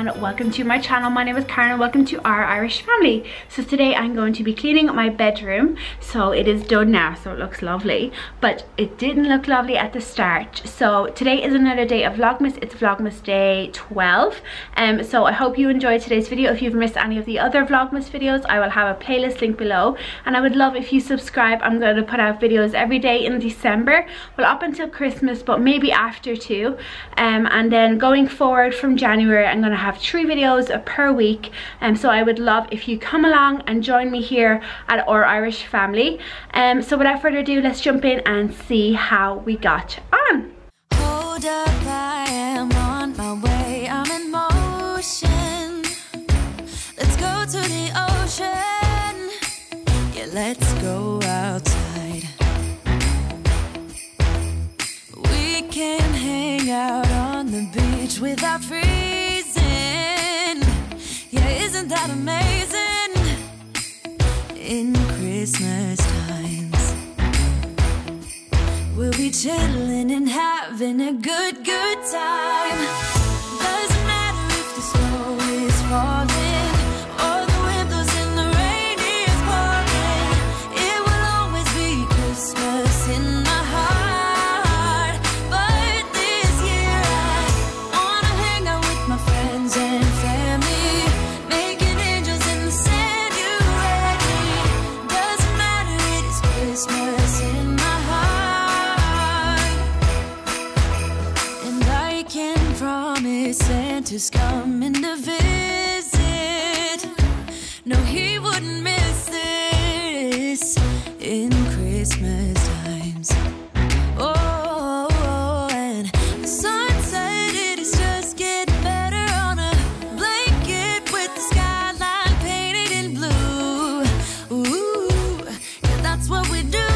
and welcome to my channel. My name is Karen and welcome to our Irish family. So today I'm going to be cleaning my bedroom. So it is done now, so it looks lovely, but it didn't look lovely at the start. So today is another day of Vlogmas. It's Vlogmas day 12. So I hope you enjoyed today's video. If you've missed any of the other Vlogmas videos, I will have a playlist link below, and I would love if you subscribe. I'm going to put out videos every day in December, well up until Christmas, but maybe after too. And then going forward from January, I'm going to have 3 videos per week. So I would love if you come along and join me here at our Irish family. So without further ado, let's jump in and see how we got on. Hold up, I am on my way, I'm in motion. Let's go to the ocean. Yeah, let's go outside. We can hang out on the beach without freezing. Yeah, isn't that amazing? In Christmas times, we'll be chilling and having a good time. Doesn't matter if the snow is falling or the wind blows and the rain is pouring. It will always be Christmas in my heart. But this year I wanna hang out with my friends and family, making angels in the sand. You ready? Doesn't matter, it is Christmas in my heart. And I can promise Santa's coming to visit. No, he wouldn't miss this in Christmas times. Oh, and the sunset, it is just getting better on a blanket with the skyline painted in blue. Ooh, yeah, that's what we do.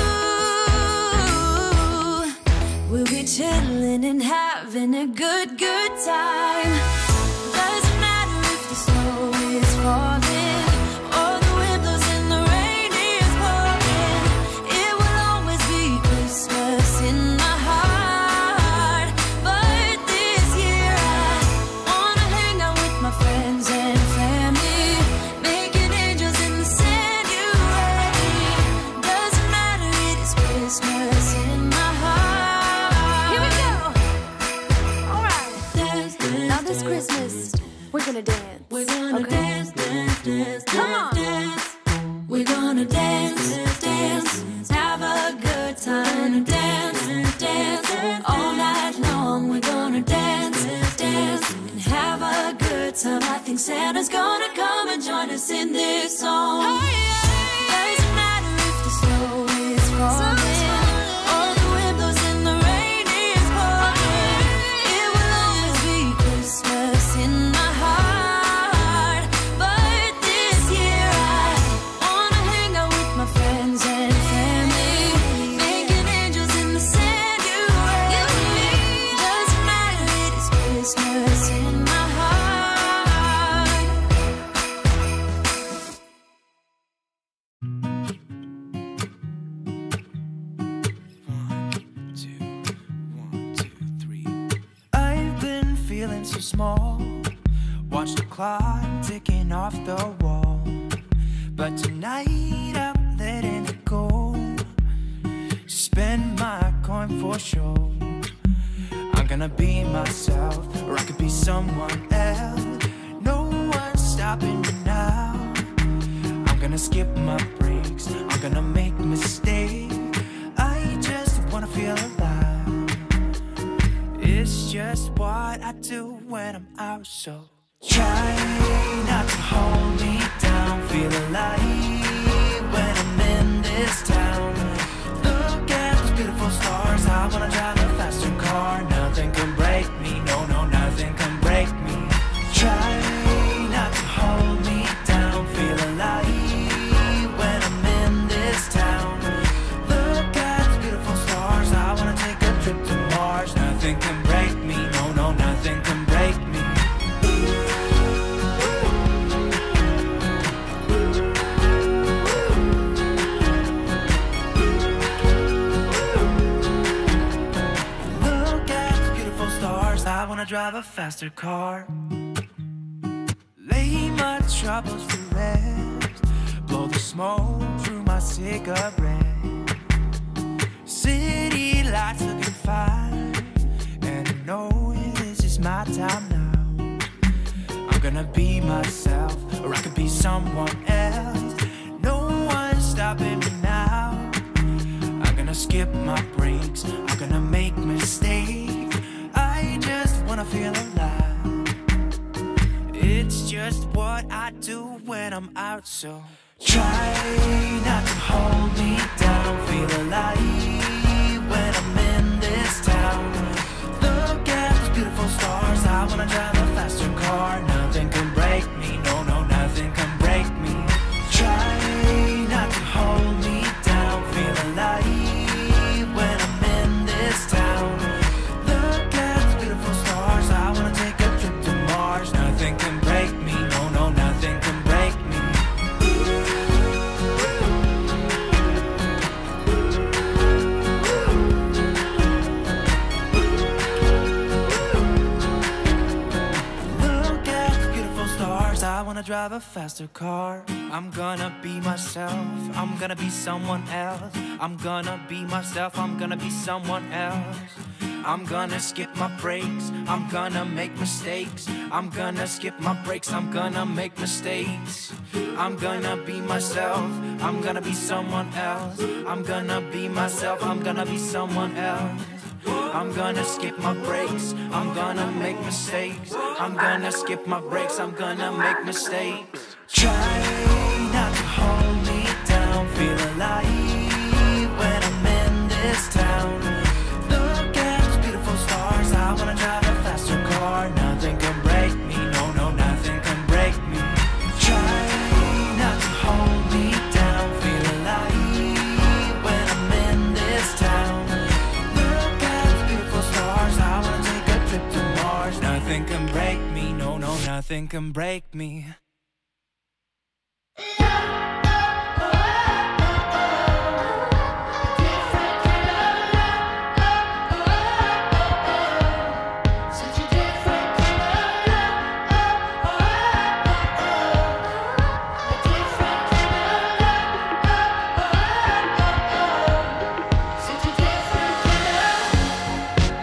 We'll be chilling and having a good time. Doesn't matter if the snow is falling or the wind blows and the rain is pouring. It will always be Christmas in my heart. But this year I wanna hang out with my friends and family, making angels in the sand. You ready? Doesn't matter, it is Christmas in my heart. Here we go. All right. Dance, now this Christmas, we're gonna dance. We're gonna dance, dance, dance, come on. Dance. We're gonna dance, dance, have a good time. Dance, dance, all night long. We're gonna dance, dance, and have a good time. I think Santa's gonna come and join us in this song. Doesn't matter if the snow is falling or the wind blows and the rain is pouring. It will always be Christmas in my heart. But this year I wanna hang out with my friends and family, making angels in the sand. You ready? Doesn't matter, it is Christmas in my heart. 1, 2, 1, 2, 3. I've been feeling so small. Watch the clock ticking off the wall. But tonight I'm letting it go. Spend my coin for sure. I'm gonna be myself, or I could be someone else. No one's stopping me now. I'm gonna skip my breaks, I'm gonna make mistakes. I just wanna feel alive. It's just what I do when I'm out, so try not to hold me down. Feel alive when I'm in this town. Look at those beautiful stars. I wanna drive a faster car. Nothing can break me, no, no, nothing can break me. Try not to hold me down. Feel alive when I'm in this town. Look at those beautiful stars. I wanna take a trip to Mars. Nothing can break me, no, no, nothing can break me. Look at those beautiful stars. I wanna drive a faster car. my troubles to rest. Blow the smoke through my cigarette. City lights looking fine, and I know this is my time now. I'm gonna be myself, or I could be someone else. No one's stopping me now. I'm gonna skip my breaks, I'm gonna make mistakes. I just wanna feel alive. It's just what I do when I'm out, so try not to hold me down. Feel alive when I'm in this town. Look at those beautiful stars. I wanna drive a faster car. Nothing can break me, no, no, nothing can break me. Try not to hold me down. Feel alive when I'm in this town. Look at those beautiful stars. I wanna take a trip to Mars. Nothing can break me, no, no, nothing can break me. I wanna drive a faster car. I'm gonna be myself, I'm gonna be someone else. I'm gonna be myself, I'm gonna be someone else. I'm gonna skip my breaks, I'm gonna make mistakes. I'm gonna skip my breaks, I'm gonna make mistakes. I'm gonna be myself, I'm gonna be someone else. I'm gonna be myself, I'm gonna be someone else. I'm gonna skip my breaks, I'm gonna make mistakes. I'm gonna skip my breaks, I'm gonna make mistakes. Try not to hold me down. Feel alive when I'm in this town. Look at those beautiful stars. I wanna drive a faster car. Nothing can break me, no, no, nothing can break me. Try not to hold me down. Feel alive when I'm in this town. Nothing can break me, no, no, nothing can break me.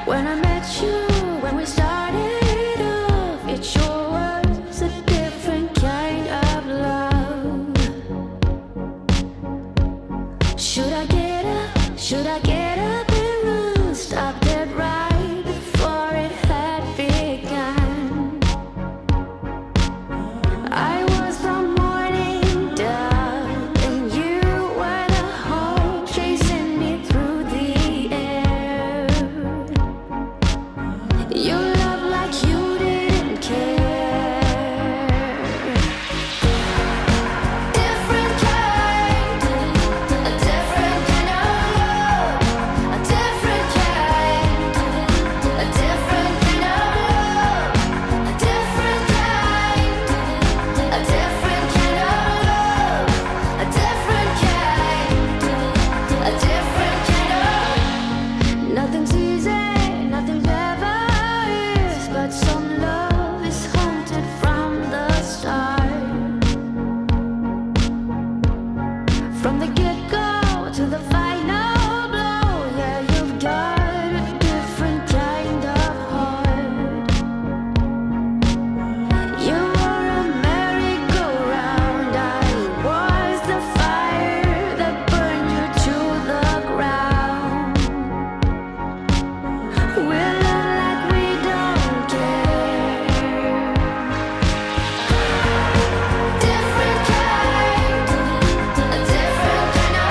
When I met you, when we started off, it sure was a different kind of love. Should I get up? Should I get up and run? Stop dead right before it had begun. I was the morning dove, and you were the hope chasing me through the air. You love like you didn't care. Different kind, a different kind of love. A different kind, a different kind of love. A different kind, a different kind of love. A different kind, a different kind of. Nothing's easy, nothing's ever is, but some love is haunted from the start. From the get-go to the final blow, yeah, you've got a different kind of heart. You were a merry-go-round, I was the fire that burned you to the ground. We love like we don't care. Different kind, a different kind of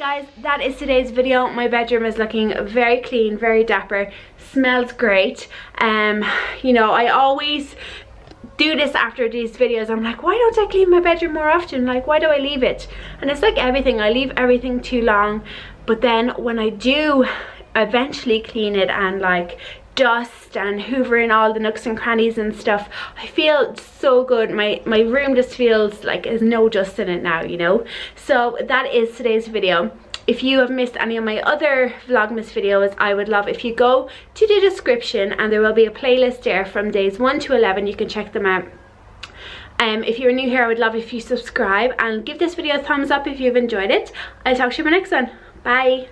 guys, that is today's video. My bedroom is looking very clean, very dapper, smells great. You know, I always do this after these videos. I'm like, why don't I clean my bedroom more often? Like, why do I leave it? And it's like everything, I leave everything too long, but then when I do eventually clean it and like dust and hoover in all the nooks and crannies and stuff, I feel so good. My room just feels like there's no dust in it now, you know. So that is today's video. If you have missed any of my other Vlogmas videos, I would love if you go to the description and there will be a playlist there from days 1 to 11. You can check them out. If you're new here, I would love if you subscribe and give this video a thumbs up if you've enjoyed it. I'll talk to you in my next one. Bye.